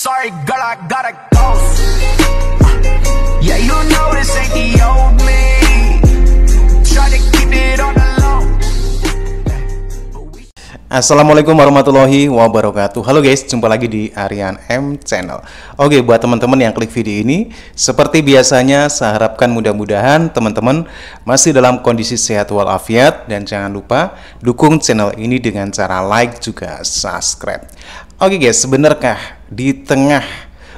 Sorry, girl, I gotta go. Yeah, you know this ain't the old me. Try to keep it on the low. Assalamualaikum warahmatullahi wabarakatuh. Halo guys, jumpa lagi di Aryan M Channel. Oke, buat teman-teman yang klik video ini, seperti biasanya saya harapkan mudah-mudahan teman-teman masih dalam kondisi sehat walafiat. Dan jangan lupa dukung channel ini dengan cara like juga subscribe. Oke guys, benarkah di tengah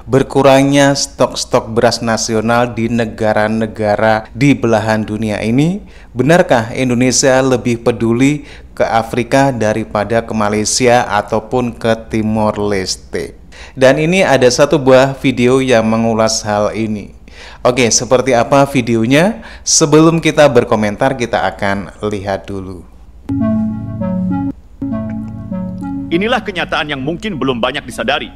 berkurangnya stok-stok beras nasional di negara-negara di belahan dunia ini, benarkah Indonesia lebih peduli ke Afrika daripada ke Malaysia ataupun ke Timor Leste? Dan ini ada satu buah video yang mengulas hal ini. Oke, seperti apa videonya? Sebelum kita berkomentar, kita akan lihat dulu. Inilah kenyataan yang mungkin belum banyak disadari.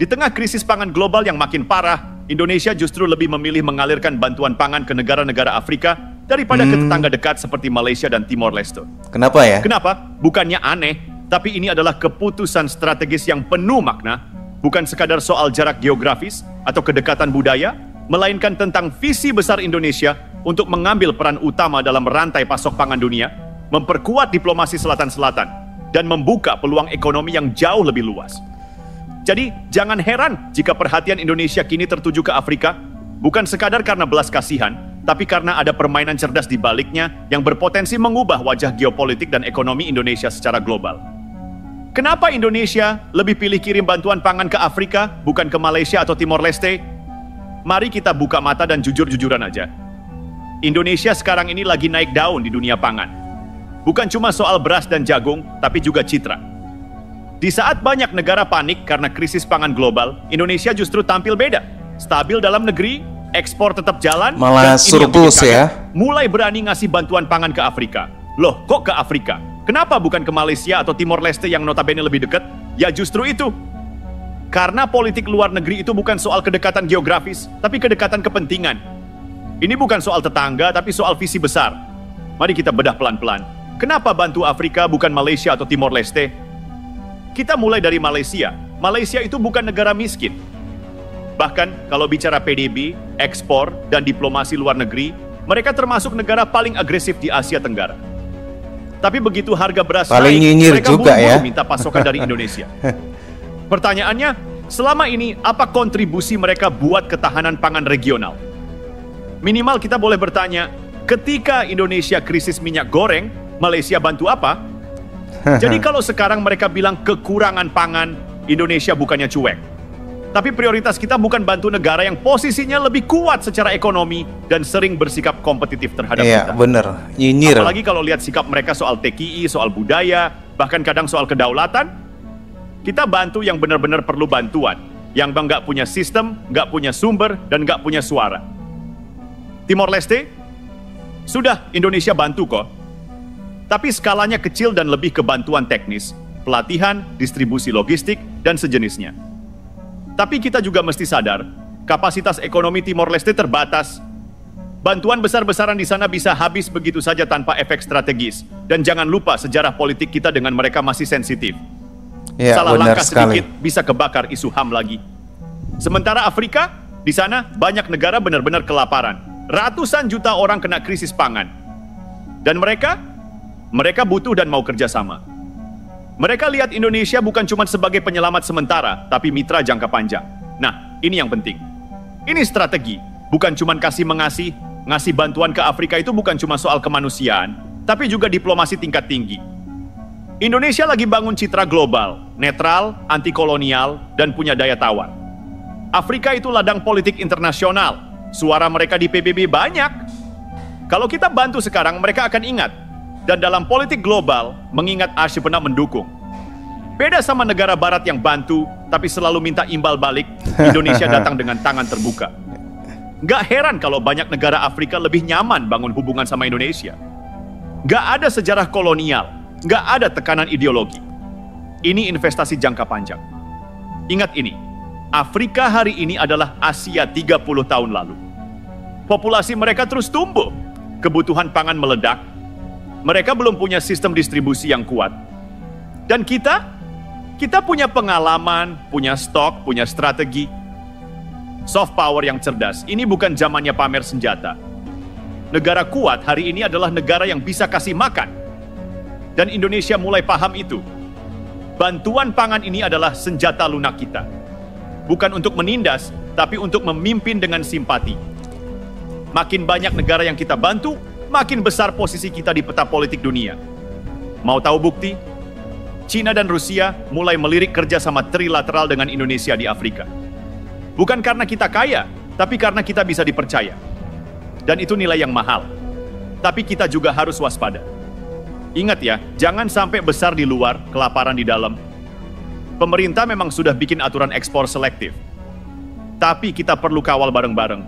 Di tengah krisis pangan global yang makin parah, Indonesia justru lebih memilih mengalirkan bantuan pangan ke negara-negara Afrika daripada ke tetangga dekat seperti Malaysia dan Timor Leste. Kenapa ya? Kenapa? Bukannya aneh, tapi ini adalah keputusan strategis yang penuh makna, bukan sekadar soal jarak geografis atau kedekatan budaya, melainkan tentang visi besar Indonesia untuk mengambil peran utama dalam rantai pasok pangan dunia, memperkuat diplomasi selatan-selatan, dan membuka peluang ekonomi yang jauh lebih luas. Jadi, jangan heran jika perhatian Indonesia kini tertuju ke Afrika, bukan sekadar karena belas kasihan, tapi karena ada permainan cerdas di baliknya yang berpotensi mengubah wajah geopolitik dan ekonomi Indonesia secara global. Kenapa Indonesia lebih pilih kirim bantuan pangan ke Afrika, bukan ke Malaysia atau Timor Leste? Mari kita buka mata dan jujur-jujuran aja. Indonesia sekarang ini lagi naik daun di dunia pangan. Bukan cuma soal beras dan jagung, tapi juga citra. Di saat banyak negara panik karena krisis pangan global, Indonesia justru tampil beda. Stabil dalam negeri, ekspor tetap jalan, malah surplus ya. Mulai berani ngasih bantuan pangan ke Afrika. Loh, kok ke Afrika? Kenapa bukan ke Malaysia atau Timor Leste yang notabene lebih dekat? Ya justru itu. Karena politik luar negeri itu bukan soal kedekatan geografis, tapi kedekatan kepentingan. Ini bukan soal tetangga, tapi soal visi besar. Mari kita bedah pelan-pelan. Kenapa bantu Afrika bukan Malaysia atau Timor Leste? Kita mulai dari Malaysia. Malaysia itu bukan negara miskin. Bahkan kalau bicara PDB, ekspor, dan diplomasi luar negeri, mereka termasuk negara paling agresif di Asia Tenggara. Tapi begitu harga beras paling naik, mereka juga buru-buru ya minta pasokan dari Indonesia. Pertanyaannya, selama ini apa kontribusi mereka buat ketahanan pangan regional? Minimal kita boleh bertanya, ketika Indonesia krisis minyak goreng, Malaysia bantu apa? Jadi kalau sekarang mereka bilang kekurangan pangan, Indonesia bukannya cuek. Tapi prioritas kita bukan bantu negara yang posisinya lebih kuat secara ekonomi dan sering bersikap kompetitif terhadap kita. Iya, bener. Nyinyir. Apalagi kalau lihat sikap mereka soal TKI, soal budaya, bahkan kadang soal kedaulatan, kita bantu yang benar-benar perlu bantuan, yang nggak punya sistem, nggak punya sumber, dan nggak punya suara. Timor Leste? Sudah, Indonesia bantu kok. Tapi skalanya kecil dan lebih ke bantuan teknis, pelatihan, distribusi logistik, dan sejenisnya. Tapi kita juga mesti sadar, kapasitas ekonomi Timor Leste terbatas. Bantuan besar-besaran di sana bisa habis begitu saja tanpa efek strategis. Dan jangan lupa sejarah politik kita dengan mereka masih sensitif. Ya, salah langkah sekali. sedikit bisa kebakar isu HAM lagi. Sementara Afrika, di sana banyak negara benar-benar kelaparan. Ratusan juta orang kena krisis pangan. Dan mereka butuh dan mau kerjasama. Mereka lihat Indonesia bukan cuma sebagai penyelamat sementara, tapi mitra jangka panjang. Nah, ini yang penting. Ini strategi, bukan cuma kasih-mengasih. Ngasih bantuan ke Afrika itu bukan cuma soal kemanusiaan, tapi juga diplomasi tingkat tinggi. Indonesia lagi bangun citra global, netral, anti-kolonial, dan punya daya tawar. Afrika itu ladang politik internasional. Suara mereka di PBB banyak. Kalau kita bantu sekarang, mereka akan ingat. Dan dalam politik global, mengingat Asia pernah mendukung. Beda sama negara barat yang bantu, tapi selalu minta imbal balik, Indonesia datang dengan tangan terbuka. Nggak heran kalau banyak negara Afrika lebih nyaman bangun hubungan sama Indonesia. Nggak ada sejarah kolonial, nggak ada tekanan ideologi. Ini investasi jangka panjang. Ingat ini, Afrika hari ini adalah Asia 30 tahun lalu. Populasi mereka terus tumbuh, kebutuhan pangan meledak, mereka belum punya sistem distribusi yang kuat. Dan kita Kita punya pengalaman, punya stok, punya strategi. Soft power yang cerdas, ini bukan zamannya pamer senjata. Negara kuat hari ini adalah negara yang bisa kasih makan. Dan Indonesia mulai paham itu. Bantuan pangan ini adalah senjata lunak kita. Bukan untuk menindas, tapi untuk memimpin dengan simpati. Makin banyak negara yang kita bantu, makin besar posisi kita di peta politik dunia. Mau tahu bukti? Cina dan Rusia mulai melirik kerjasama trilateral dengan Indonesia di Afrika. Bukan karena kita kaya, tapi karena kita bisa dipercaya. Dan itu nilai yang mahal. Tapi kita juga harus waspada. Ingat ya, jangan sampai besar di luar, kelaparan di dalam. Pemerintah memang sudah bikin aturan ekspor selektif. Tapi kita perlu kawal bareng-bareng.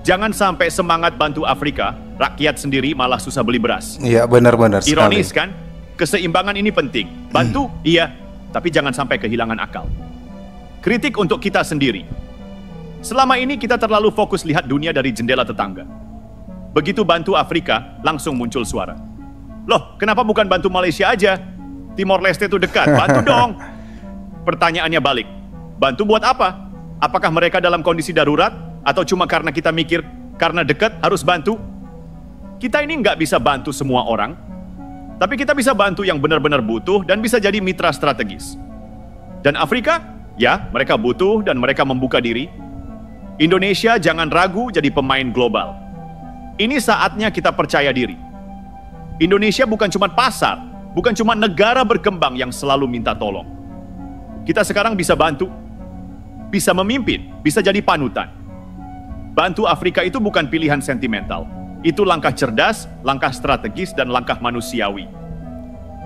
Jangan sampai semangat bantu Afrika, rakyat sendiri malah susah beli beras. Iya, benar-benar sekali. Ironis kan? Keseimbangan ini penting. Bantu, iya, tapi jangan sampai kehilangan akal. Kritik untuk kita sendiri. Selama ini kita terlalu fokus lihat dunia dari jendela tetangga. Begitu bantu Afrika, langsung muncul suara. Loh, kenapa bukan bantu Malaysia aja? Timor Leste itu dekat, bantu dong. Pertanyaannya balik, bantu buat apa? Apakah mereka dalam kondisi darurat? Atau cuma karena kita mikir, karena dekat harus bantu? Kita ini nggak bisa bantu semua orang, tapi kita bisa bantu yang benar-benar butuh dan bisa jadi mitra strategis. Dan Afrika, ya mereka butuh dan mereka membuka diri. Indonesia jangan ragu jadi pemain global. Ini saatnya kita percaya diri. Indonesia bukan cuma pasar, bukan cuma negara berkembang yang selalu minta tolong. Kita sekarang bisa bantu, bisa memimpin, bisa jadi panutan. Bantu Afrika itu bukan pilihan sentimental. Itu langkah cerdas, langkah strategis, dan langkah manusiawi.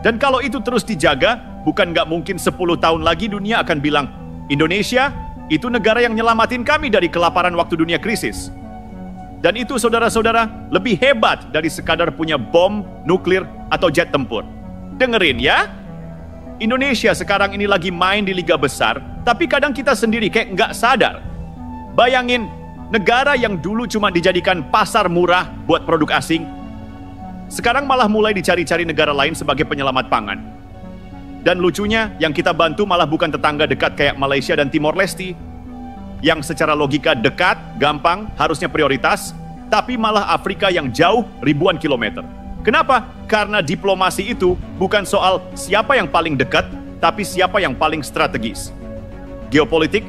Dan kalau itu terus dijaga, bukan nggak mungkin 10 tahun lagi dunia akan bilang, Indonesia itu negara yang nyelamatin kami dari kelaparan waktu dunia krisis. Dan itu saudara-saudara lebih hebat dari sekadar punya bom, nuklir, atau jet tempur. Dengerin ya, Indonesia sekarang ini lagi main di liga besar, tapi kadang kita sendiri kayak nggak sadar. Bayangin, negara yang dulu cuma dijadikan pasar murah buat produk asing, sekarang malah mulai dicari-cari negara lain sebagai penyelamat pangan. Dan lucunya, yang kita bantu malah bukan tetangga dekat kayak Malaysia dan Timor Leste, yang secara logika dekat, gampang, harusnya prioritas, tapi malah Afrika yang jauh ribuan kilometer. Kenapa? Karena diplomasi itu bukan soal siapa yang paling dekat, tapi siapa yang paling strategis. Geopolitik?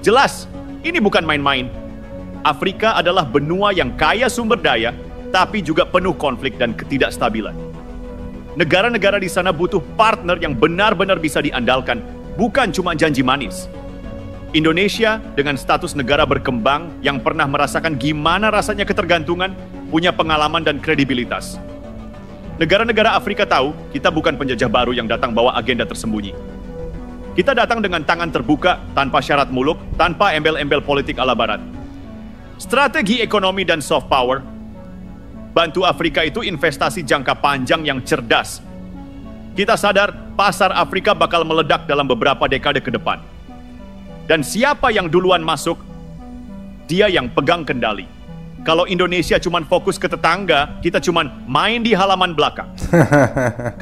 Jelas, ini bukan main-main. Afrika adalah benua yang kaya sumber daya, tapi juga penuh konflik dan ketidakstabilan. Negara-negara di sana butuh partner yang benar-benar bisa diandalkan, bukan cuma janji manis. Indonesia dengan status negara berkembang yang pernah merasakan gimana rasanya ketergantungan, punya pengalaman dan kredibilitas. Negara-negara Afrika tahu kita bukan penjajah baru yang datang bawa agenda tersembunyi. Kita datang dengan tangan terbuka, tanpa syarat muluk, tanpa embel-embel politik ala barat. Strategi ekonomi dan soft power. Bantu Afrika itu investasi jangka panjang yang cerdas. Kita sadar pasar Afrika bakal meledak dalam beberapa dekade ke depan. Dan siapa yang duluan masuk, dia yang pegang kendali. Kalau Indonesia cuma fokus ke tetangga, kita cuma main di halaman belakang.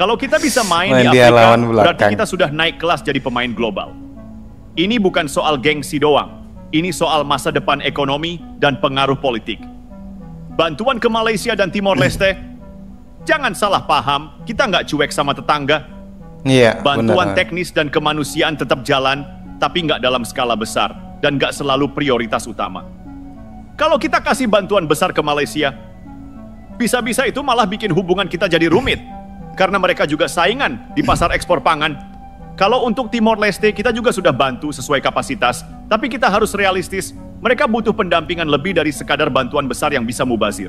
Kalau kita bisa main di Afrika, berarti kita sudah naik kelas jadi pemain global. Ini bukan soal gengsi doang. Ini soal masa depan ekonomi dan pengaruh politik. Bantuan ke Malaysia dan Timor Leste, jangan salah paham, kita nggak cuek sama tetangga. Iya, bantuan benar. teknis dan kemanusiaan tetap jalan, tapi nggak dalam skala besar dan nggak selalu prioritas utama. Kalau kita kasih bantuan besar ke Malaysia, bisa-bisa itu malah bikin hubungan kita jadi rumit, karena mereka juga saingan di pasar ekspor pangan. Kalau untuk Timor Leste, kita juga sudah bantu sesuai kapasitas, tapi kita harus realistis, mereka butuh pendampingan lebih dari sekadar bantuan besar yang bisa mubazir.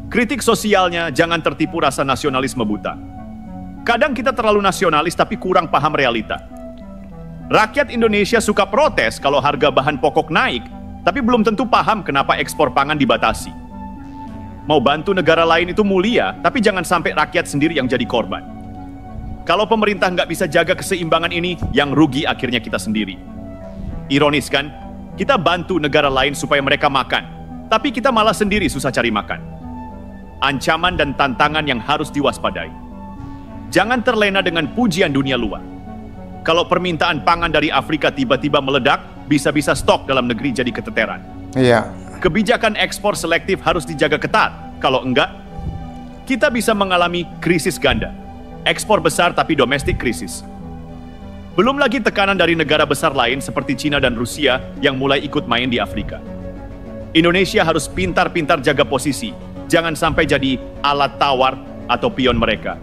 Kritik sosialnya jangan tertipu rasa nasionalisme buta. Kadang kita terlalu nasionalis tapi kurang paham realita. Rakyat Indonesia suka protes kalau harga bahan pokok naik, tapi belum tentu paham kenapa ekspor pangan dibatasi. Mau bantu negara lain itu mulia, tapi jangan sampai rakyat sendiri yang jadi korban. Kalau pemerintah nggak bisa jaga keseimbangan ini, yang rugi akhirnya kita sendiri. Ironis kan? Kita bantu negara lain supaya mereka makan, tapi kita malah sendiri susah cari makan. Ancaman dan tantangan yang harus diwaspadai. Jangan terlena dengan pujian dunia luar. Kalau permintaan pangan dari Afrika tiba-tiba meledak, bisa-bisa stok dalam negeri jadi keteteran. Iya. Kebijakan ekspor selektif harus dijaga ketat. Kalau enggak, kita bisa mengalami krisis ganda. Ekspor besar tapi domestik krisis. Belum lagi tekanan dari negara besar lain seperti Cina dan Rusia yang mulai ikut main di Afrika. Indonesia harus pintar-pintar jaga posisi. Jangan sampai jadi alat tawar atau pion mereka.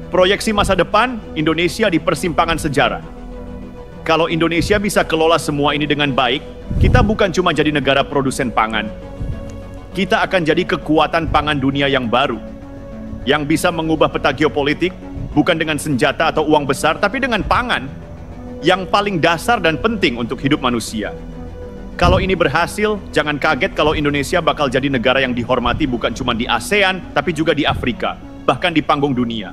Proyeksi masa depan, Indonesia di persimpangan sejarah. Kalau Indonesia bisa kelola semua ini dengan baik, kita bukan cuma jadi negara produsen pangan. Kita akan jadi kekuatan pangan dunia yang baru, yang bisa mengubah peta geopolitik, bukan dengan senjata atau uang besar, tapi dengan pangan, yang paling dasar dan penting untuk hidup manusia. Kalau ini berhasil, jangan kaget kalau Indonesia bakal jadi negara yang dihormati bukan cuma di ASEAN, tapi juga di Afrika, bahkan di panggung dunia.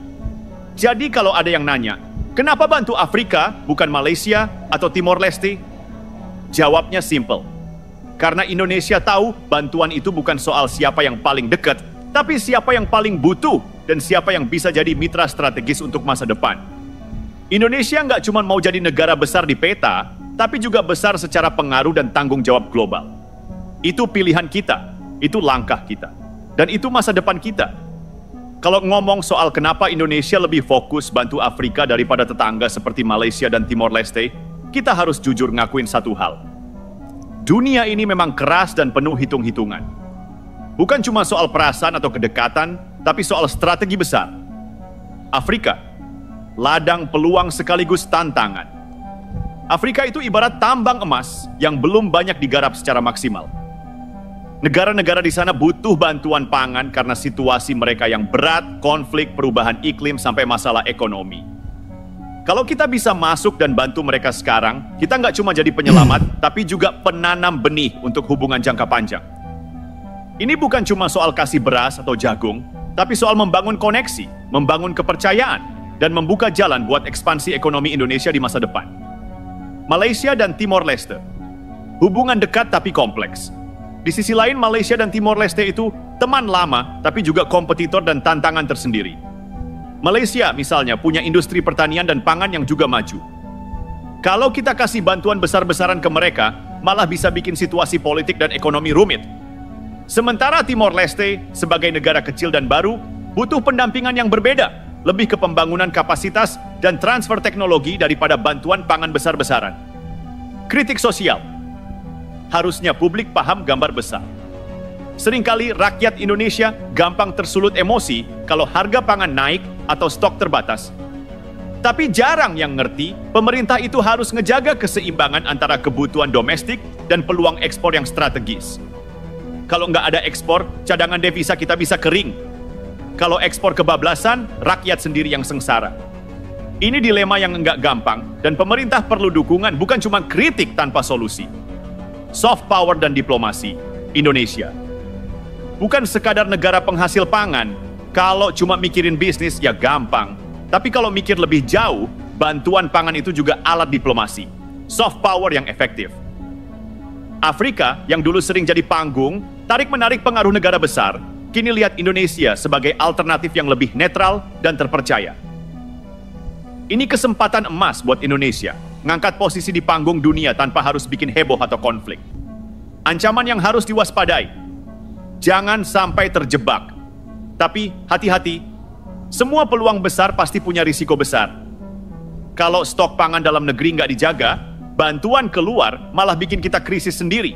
Jadi kalau ada yang nanya, kenapa bantu Afrika bukan Malaysia atau Timor Leste? Jawabnya simple. Karena Indonesia tahu bantuan itu bukan soal siapa yang paling dekat, tapi siapa yang paling butuh dan siapa yang bisa jadi mitra strategis untuk masa depan. Indonesia nggak cuma mau jadi negara besar di peta, tapi juga besar secara pengaruh dan tanggung jawab global. Itu pilihan kita, itu langkah kita, dan itu masa depan kita. Kalau ngomong soal kenapa Indonesia lebih fokus bantu Afrika daripada tetangga seperti Malaysia dan Timor Leste, kita harus jujur ngakuin satu hal. Dunia ini memang keras dan penuh hitung-hitungan. Bukan cuma soal perasaan atau kedekatan, tapi soal strategi besar. Afrika, ladang peluang sekaligus tantangan. Afrika itu ibarat tambang emas yang belum banyak digarap secara maksimal. Negara-negara di sana butuh bantuan pangan karena situasi mereka yang berat, konflik, perubahan iklim, sampai masalah ekonomi. Kalau kita bisa masuk dan bantu mereka sekarang, kita nggak cuma jadi penyelamat, tapi juga penanam benih untuk hubungan jangka panjang. Ini bukan cuma soal kasih beras atau jagung, tapi soal membangun koneksi, membangun kepercayaan, dan membuka jalan buat ekspansi ekonomi Indonesia di masa depan. Malaysia dan Timor Leste, hubungan dekat tapi kompleks. Di sisi lain, Malaysia dan Timor Leste itu teman lama, tapi juga kompetitor dan tantangan tersendiri. Malaysia misalnya punya industri pertanian dan pangan yang juga maju. Kalau kita kasih bantuan besar-besaran ke mereka, malah bisa bikin situasi politik dan ekonomi rumit. Sementara Timor Leste, sebagai negara kecil dan baru, butuh pendampingan yang berbeda, lebih ke pembangunan kapasitas dan transfer teknologi daripada bantuan pangan besar-besaran. Kritik sosial. Harusnya publik paham gambar besar. Seringkali rakyat Indonesia gampang tersulut emosi kalau harga pangan naik atau stok terbatas. Tapi jarang yang ngerti pemerintah itu harus ngejaga keseimbangan antara kebutuhan domestik dan peluang ekspor yang strategis. Kalau nggak ada ekspor, cadangan devisa kita bisa kering. Kalau ekspor kebablasan, rakyat sendiri yang sengsara. Ini dilema yang nggak gampang, dan pemerintah perlu dukungan, bukan cuma kritik tanpa solusi. Soft power dan diplomasi, Indonesia. Bukan sekadar negara penghasil pangan, kalau cuma mikirin bisnis ya gampang. Tapi kalau mikir lebih jauh, bantuan pangan itu juga alat diplomasi. Soft power yang efektif. Afrika yang dulu sering jadi panggung, tarik-menarik pengaruh negara besar, kini lihat Indonesia sebagai alternatif yang lebih netral dan terpercaya. Ini kesempatan emas buat Indonesia, ngangkat posisi di panggung dunia tanpa harus bikin heboh atau konflik. Ancaman yang harus diwaspadai. Jangan sampai terjebak. Tapi hati-hati, semua peluang besar pasti punya risiko besar. Kalau stok pangan dalam negeri nggak dijaga, bantuan keluar malah bikin kita krisis sendiri.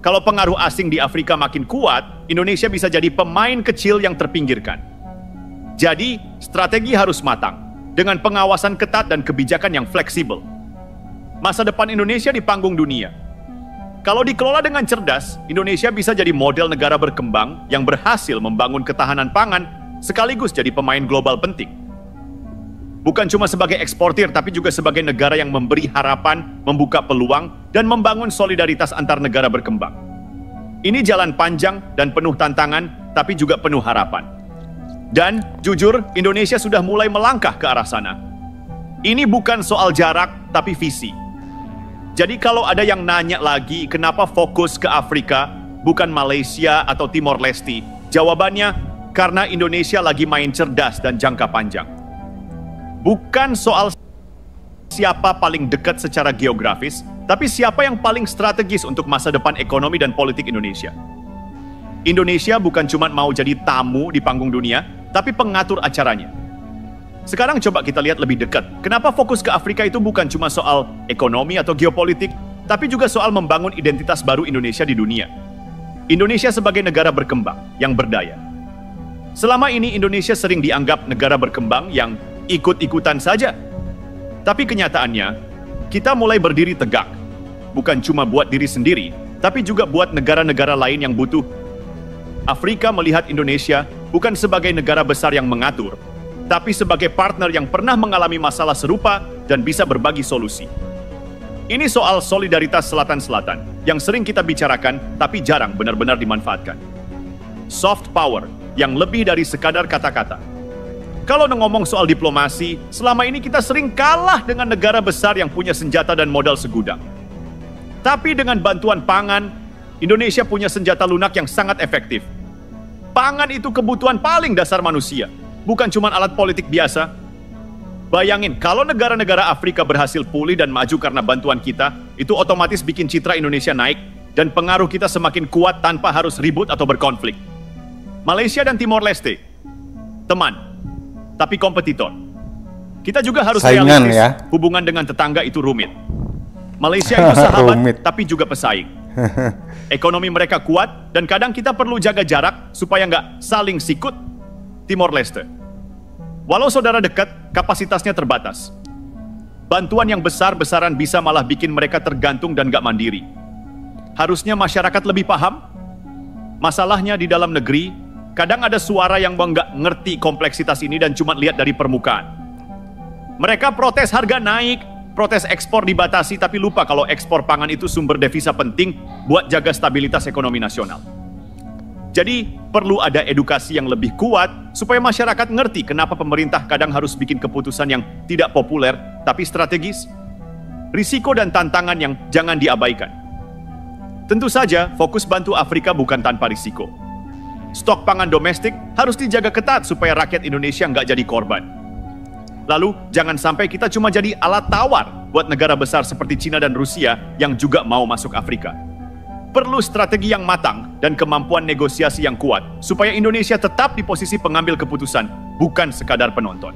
Kalau pengaruh asing di Afrika makin kuat, Indonesia bisa jadi pemain kecil yang terpinggirkan. Jadi, strategi harus matang, dengan pengawasan ketat dan kebijakan yang fleksibel. Masa depan Indonesia di panggung dunia. Kalau dikelola dengan cerdas, Indonesia bisa jadi model negara berkembang yang berhasil membangun ketahanan pangan sekaligus jadi pemain global penting. Bukan cuma sebagai eksportir, tapi juga sebagai negara yang memberi harapan, membuka peluang, dan membangun solidaritas antar negara berkembang. Ini jalan panjang dan penuh tantangan, tapi juga penuh harapan. Dan jujur, Indonesia sudah mulai melangkah ke arah sana. Ini bukan soal jarak, tapi visi. Jadi kalau ada yang nanya lagi kenapa fokus ke Afrika, bukan Malaysia atau Timor Leste, jawabannya karena Indonesia lagi main cerdas dan jangka panjang. Bukan soal siapa paling dekat secara geografis, tapi siapa yang paling strategis untuk masa depan ekonomi dan politik Indonesia. Indonesia bukan cuma mau jadi tamu di panggung dunia, tapi pengatur acaranya. Sekarang coba kita lihat lebih dekat. Kenapa fokus ke Afrika itu bukan cuma soal ekonomi atau geopolitik, tapi juga soal membangun identitas baru Indonesia di dunia. Indonesia sebagai negara berkembang yang berdaya. Selama ini Indonesia sering dianggap negara berkembang yang ikut-ikutan saja. Tapi kenyataannya, kita mulai berdiri tegak. Bukan cuma buat diri sendiri, tapi juga buat negara-negara lain yang butuh. Afrika melihat Indonesia bukan sebagai negara besar yang mengatur, tapi sebagai partner yang pernah mengalami masalah serupa dan bisa berbagi solusi. Ini soal solidaritas Selatan-Selatan yang sering kita bicarakan, tapi jarang benar-benar dimanfaatkan. Soft power yang lebih dari sekadar kata-kata. Kalau ngomong soal diplomasi, selama ini kita sering kalah dengan negara besar yang punya senjata dan modal segudang. Tapi dengan bantuan pangan, Indonesia punya senjata lunak yang sangat efektif. Pangan itu kebutuhan paling dasar manusia, bukan cuma alat politik biasa. Bayangin, kalau negara-negara Afrika berhasil pulih dan maju karena bantuan kita, itu otomatis bikin citra Indonesia naik dan pengaruh kita semakin kuat tanpa harus ribut atau berkonflik. Malaysia dan Timor Leste, teman, tapi kompetitor. Kita juga harus saingan, realistis, ya? hubungan dengan tetangga itu rumit. Malaysia itu sahabat, Rumit. tapi juga pesaing. Ekonomi mereka kuat, dan kadang kita perlu jaga jarak supaya nggak saling sikut. Timor Leste, walau saudara dekat, kapasitasnya terbatas. Bantuan yang besar-besaran bisa malah bikin mereka tergantung dan nggak mandiri. Harusnya masyarakat lebih paham. Masalahnya di dalam negeri, kadang ada suara yang nggak ngerti kompleksitas ini dan cuma lihat dari permukaan. Mereka protes harga naik, protes ekspor dibatasi, tapi lupa kalau ekspor pangan itu sumber devisa penting buat jaga stabilitas ekonomi nasional. Jadi, perlu ada edukasi yang lebih kuat supaya masyarakat ngerti kenapa pemerintah kadang harus bikin keputusan yang tidak populer, tapi strategis. Risiko dan tantangan yang jangan diabaikan. Tentu saja, fokus bantu Afrika bukan tanpa risiko. Stok pangan domestik harus dijaga ketat supaya rakyat Indonesia nggak jadi korban. Lalu, jangan sampai kita cuma jadi alat tawar buat negara besar seperti Cina dan Rusia yang juga mau masuk Afrika. Perlu strategi yang matang dan kemampuan negosiasi yang kuat supaya Indonesia tetap di posisi pengambil keputusan, bukan sekadar penonton.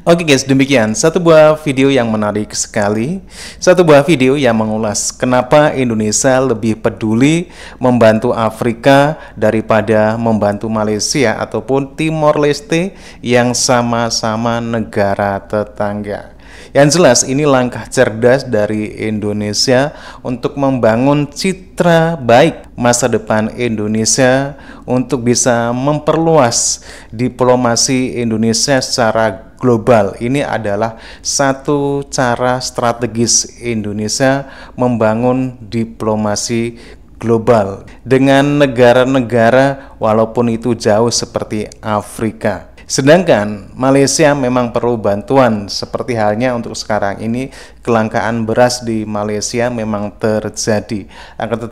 Oke guys, demikian satu buah video yang menarik sekali. Satu buah video yang mengulas kenapa Indonesia lebih peduli membantu Afrika daripada membantu Malaysia ataupun Timor Leste yang sama-sama negara tetangga. Yang jelas ini langkah cerdas dari Indonesia untuk membangun citra baik masa depan Indonesia untuk bisa memperluas diplomasi Indonesia secara global. Ini adalah satu cara strategis Indonesia membangun diplomasi global dengan negara-negara walaupun itu jauh seperti Afrika. Sedangkan Malaysia memang perlu bantuan, seperti halnya untuk sekarang ini kelangkaan beras di Malaysia memang terjadi. Akan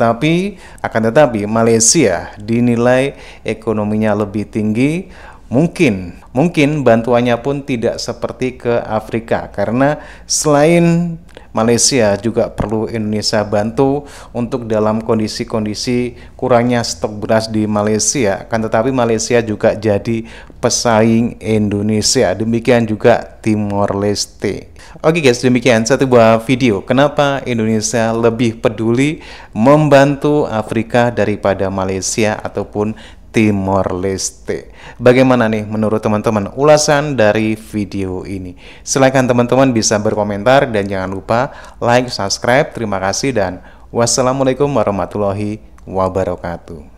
tetapi Malaysia dinilai ekonominya lebih tinggi. Mungkin bantuannya pun tidak seperti ke Afrika, karena selain Malaysia juga perlu Indonesia bantu untuk dalam kondisi-kondisi kurangnya stok beras di Malaysia. Akan tetapi Malaysia juga jadi pesaing Indonesia. Demikian juga Timor Leste. Oke guys, demikian satu buah video kenapa Indonesia lebih peduli membantu Afrika daripada Malaysia ataupun Timor Leste. Bagaimana nih menurut teman-teman ulasan dari video ini? Silakan teman-teman bisa berkomentar dan jangan lupa like, subscribe. Terima kasih dan wassalamualaikum warahmatullahi wabarakatuh.